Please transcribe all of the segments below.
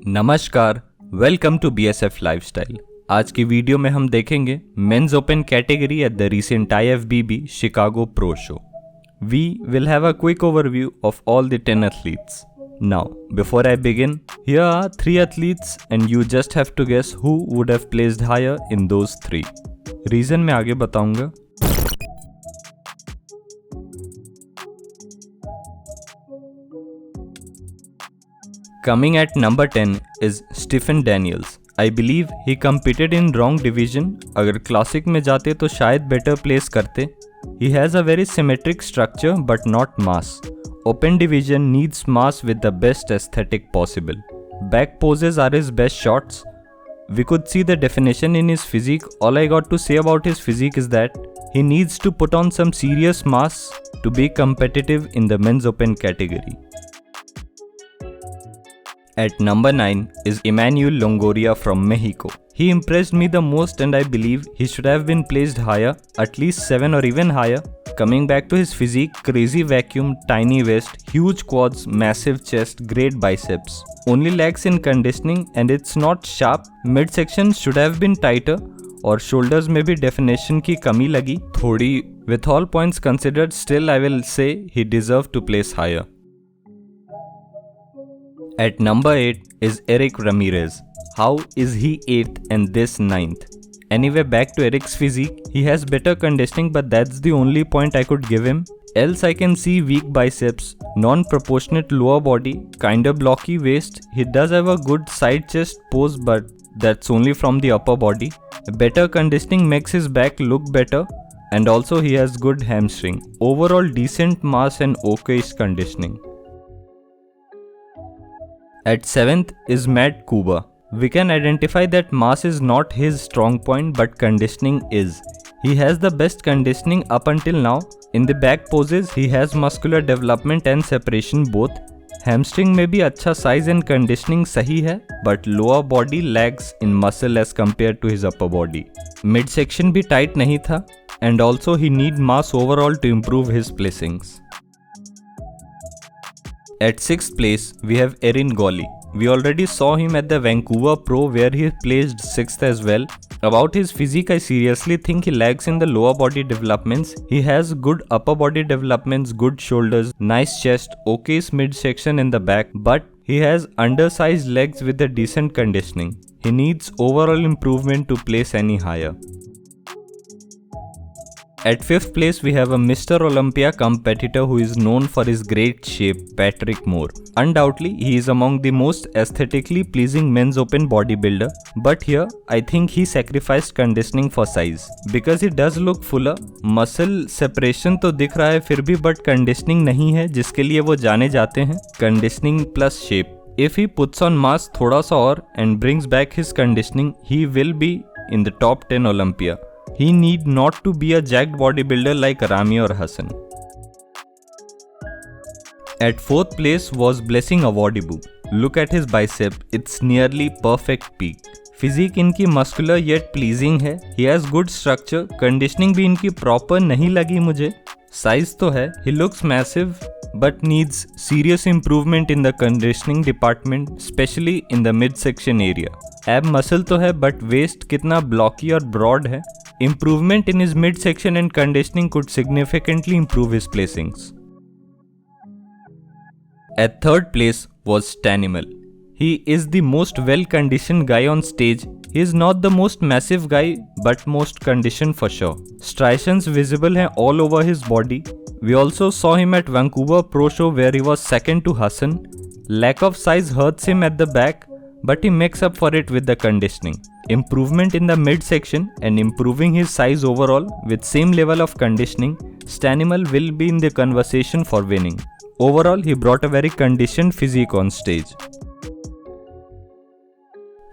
नमस्कार, welcome to BSF lifestyle. आज की वीडियो में हम देखेंगे men's open category at the recent IFBB Chicago pro show. We will have a quick overview of all the 10 athletes. Now, before I begin, here are 3 athletes and you just have to guess who would have placed higher in those 3. Reason मैं आगे बताऊंगा। Coming at number 10 is Stephen Daniels. I believe he competed in wrong division. अगर classic में जाते तो शायद better place करते. He has a very symmetric structure but not mass. Open division needs mass with the best aesthetic possible. Back poses are his best shots. We could see the definition in his physique. All I got to say about his physique is that he needs to put on some serious mass to be competitive in the men's open category. At number 9 is Emmanuel Longoria from Mexico. He impressed me the most and I believe he should have been placed higher, at least 7 or even higher. Coming back to his physique, crazy vacuum, tiny waist, huge quads, massive chest, great biceps. Only lacks in conditioning and it's not sharp. Midsection should have been tighter और shoulders में भी definition की कमी लगी थोड़ी. With all points considered, still I will say he deserved to place higher. At number 8 is Eric Ramirez. How is he 8th and this 9th? Anyway, back to Eric's physique. He has better conditioning but that's the only point I could give him. Else I can see weak biceps, non-proportionate lower body, kinda blocky waist. He does have a good side chest pose but that's only from the upper body. Better conditioning makes his back look better and also he has good hamstring. Overall decent mass and okayish conditioning. At 7th is Matt Kuba. We can identify that mass is not his strong point but conditioning is. He has the best conditioning up until now. In the back poses, he has muscular development and separation both. Hamstring में भी अच्छा size and conditioning सही है but lower body lags in muscle as compared to his upper body. Midsection भी tight नहीं था and also he need mass overall to improve his placings. At 6th place, we have Erin Golly. We already saw him at the Vancouver Pro where he placed 6th as well. About his physique, I seriously think he lags in the lower body developments. He has good upper body developments, good shoulders, nice chest, okay midsection in the back, but he has undersized legs with a decent conditioning. He needs overall improvement to place any higher. At 5th place, we have a Mr. Olympia competitor who is known for his great shape, Patrick Moore. Undoubtedly, he is among the most aesthetically pleasing men's open bodybuilder, but here, I think he sacrificed conditioning for size. Because he does look fuller, muscle separation तो दिख रहा है फिर भी but conditioning नहीं है जिसके लिए वो जाने जाते हैं. Conditioning plus shape. If he puts on mass थोड़ा सा और and brings back his conditioning, he will be in the top 10 Olympia. He need not to be a jacked bodybuilder like Ramy or Hassan. At 4th place was Blessing Awodibu. Look at his bicep, it's nearly perfect peak. Physique इनकी muscular yet pleasing है. He has good structure, conditioning भी इनकी proper नहीं लगी मुझे. Size तो है, he looks massive but needs serious improvement in the conditioning department, especially in the midsection area. Ab muscle तो है but waist कितना blocky और broad है. Improvement in his midsection and conditioning could significantly improve his placings. At 3rd place was Stanimal. He is the most well-conditioned guy on stage. He is not the most massive guy but most conditioned for sure. Striations visible हैं all over his body. We also saw him at Vancouver Pro Show where he was second to Hassan. Lack of size hurts him at the back but he makes up for it with the conditioning. Improvement in the midsection and improving his size overall with same level of conditioning, Stanimal will be in the conversation for winning. Overall, he brought a very conditioned physique on stage.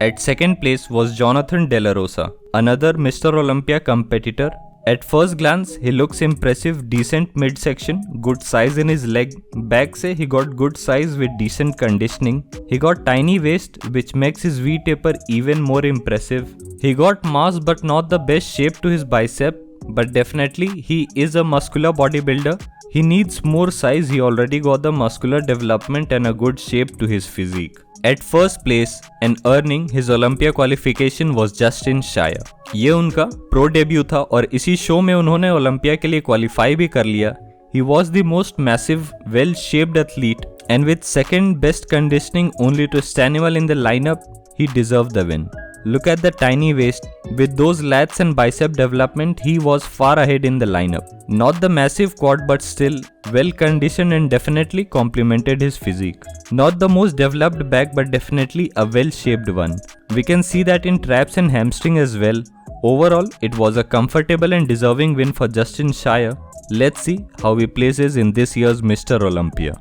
At 2nd place was Jonathan De La Rosa, another Mr. Olympia competitor. At first glance, he looks impressive, decent midsection, good size in his leg. Back से he got good size with decent conditioning. He got tiny waist which makes his V-taper even more impressive. He got mass but not the best shape to his bicep, but definitely he is a muscular bodybuilder. He needs more size, he already got the muscular development and a good shape to his physique. at first place and earning his Olympia qualification was Justin Shire. ये उनका pro debut था और इसी show में उन्होंने Olympia के लिए qualify भी कर लिया. He was the most massive, well-shaped athlete and with second best conditioning only to Stanival in the lineup, he deserved the win. Look at the tiny waist. With those lats and bicep development, he was far ahead in the lineup. Not the massive quad, but still well conditioned and definitely complemented his physique. Not the most developed back, but definitely a well shaped one. We can see that in traps and hamstring as well. Overall, it was a comfortable and deserving win for Justin Shire. Let's see how he places in this year's Mr. Olympia.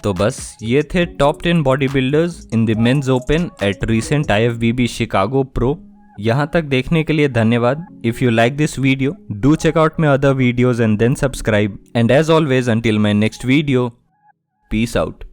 तो बस ये थे top 10 body builders in the men's open at recent IFBB Chicago pro. यहाँ तक देखने के लिए धन्यवाद. If you like this video, do check out my other videos and then subscribe. And as always, until my next video, peace out.